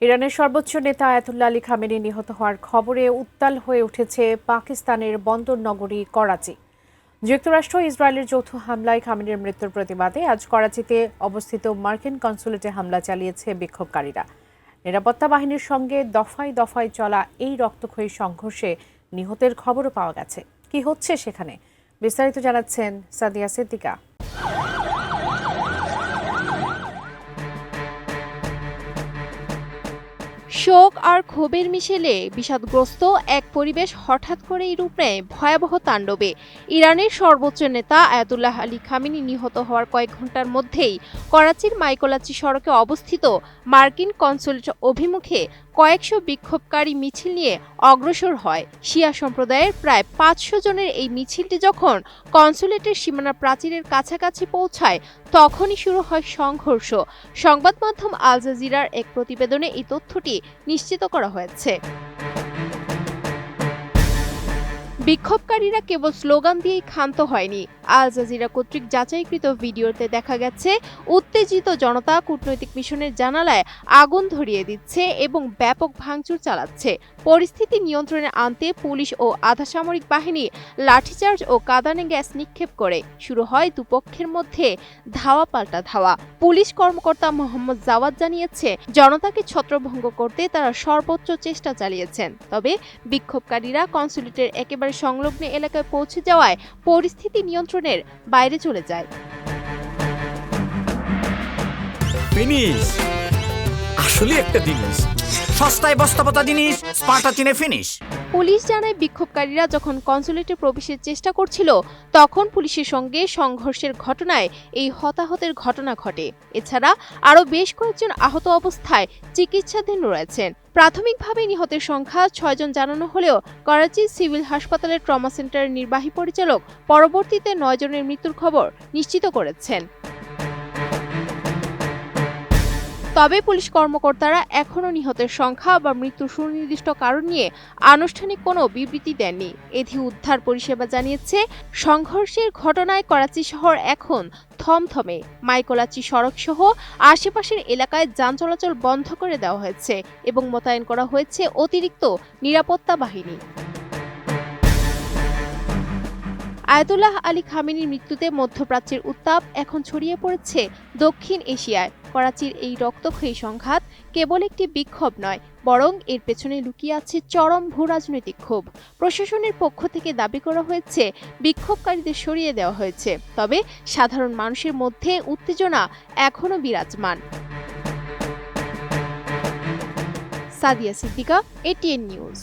ইরানের সর্বোচ্চ নেতা আয়াতুল্লাহ আলী খামেনি নিহত হওয়ার খবরে উত্তাল হয়ে উঠেছে পাকিস্তানের বন্দর নগরী করাচি। যুক্তরাষ্ট্র ইসরায়েলের যৌথ হামলায় খামেনির মৃত্যুর প্রতিবাদে আজ করাচিতে অবস্থিত মার্কিন কনসুলেটে হামলা চালিয়েছে বিক্ষোভকারীরা। নিরাপত্তা বাহিনীর সঙ্গে দফায় দফায় চলা এই রক্তক্ষয়ী সংঘর্ষে নিহতের খবরও পাওয়া গেছে। কি হচ্ছে সেখানে, বিস্তারিত জানাচ্ছেন সাদিয়া সিদ্দিকা। শোক আর ক্ষোভের মিশেলে বিষাদগ্রস্ত এক পরিবেশ হঠাৎ করেই রূপ নেয় ভয়াবহ তাণ্ডবে। ইরানের সর্বোচ্চ নেতা আয়াতুল্লাহ আলী খামেনি নিহত হওয়ার কয়েক ঘন্টার মধ্যেই করাচির মাইকোলাচি সড়কে অবস্থিত মার্কিন কনসুলেট অভিমুখে কয়েকশো বিক্ষোভকারী মিছিল নিয়ে অগ্রসর হয়। শিয়া সম্প্রদায়ের প্রায় ৫০০ জনের এই মিছিলটি যখন কনসুলেটের সীমানা প্রাচীরের কাছাকাছি পৌঁছায় তখনই শুরু হয় সংঘর্ষ। সংবাদ মাধ্যম আল জাজিরার এক প্রতিবেদনে এই তথ্যটি নিশ্চিত করা হয়েছে। বিক্ষোভকারীরা কেবল স্লোগান দিয়েই ক্ষান্ত হয়নি। আল জাজিরা কর্তৃক যাচাইকৃত ভিডিওতে দেখা গেছে উত্তেজিত জনতা কূটনৈতিক মিশনের জানালায় আগুন ধরিয়ে দিচ্ছে এবং ব্যাপক ভাঙচুর চালাচ্ছে। পরিস্থিতি নিয়ন্ত্রণে আনতে পুলিশ ও আধাসামরিক বাহিনী লাঠিচার্জ ও কাঁদানে গ্যাস নিক্ষেপ করে শুরু হয় দুপক্ষের মধ্যে ধাওয়া পাল্টা ধাওয়া। পুলিশ কর্মকর্তা মোহাম্মদ জাওয়াদ জানিয়েছে, জনতাকে ছত্রভঙ্গ করতে তারা সর্বোচ্চ চেষ্টা চালিয়েছেন। তবে বিক্ষোভকারীরা কনসুলেটের একেবারে সংলগ্ন এলাকায় পৌঁছে যাওয়ায় পরিস্থিতি নিয়ন্ত্রণের বাইরে চলে যায়। ফিনিশ আসলে একটা জিনিস, সস্তায় বস্তাপতা জিনিস, স্পার্টা চিনে ফিনিশ। পুলিশ জানায়, বিক্ষোভকারীরা যখন কনসুলেটে প্রবেশের চেষ্টা করছিল তখন পুলিশের সঙ্গে সংঘর্ষের ঘটনায় এই হতাহতের ঘটনা ঘটে। এছাড়া আরও বেশ কয়েকজন আহত অবস্থায় চিকিৎসাধীন রয়েছেন। প্রাথমিকভাবে নিহতের সংখ্যা ৬ জন জানানো হলেও করাচি সিভিল হাসপাতালের ট্রমা সেন্টারের নির্বাহী পরিচালক পরবর্তীতে ৯ জনের মৃত্যুর খবর নিশ্চিত করেছেন। তবে পুলিশ কর্মকর্তারা এখনও নিহতের সংখ্যা বা মৃত্যুর সুনির্দিষ্ট কারণ নিয়ে আনুষ্ঠানিক কোনো বিবৃতি দেননি। এধি উদ্ধার পরিষেবা জানিয়েছে, সংঘর্ষের ঘটনায় করাচি শহর এখন থমথমে। মাইকোলাচি সড়ক সহ আশেপাশের এলাকায় যান চলাচল বন্ধ করে দেওয়া হয়েছে এবং মোতায়েন করা হয়েছে অতিরিক্ত নিরাপত্তা বাহিনী। আয়াতুল্লাহ আলী খামেনির মৃত্যুতে মধ্যপ্রাচ্যের উত্তাপ এখন ছড়িয়ে পড়েছে দক্ষিণ এশিয়ায়। করাচির এই রক্তক্ষয়ী সংঘাত কেবল একটি বিক্ষোভ নয়, বরং এর পেছনে লুকিয়ে আছে চরম ভূরাজনৈতিক ক্ষোভ। প্রশাসনের পক্ষ থেকে দাবি করা হয়েছে বিক্ষোভকারীদের সরিয়ে দেওয়া হয়েছে, তবে সাধারণ মানুষের মধ্যে উত্তেজনা এখনও বিরাজমান। Sadia Siddika, ATN news.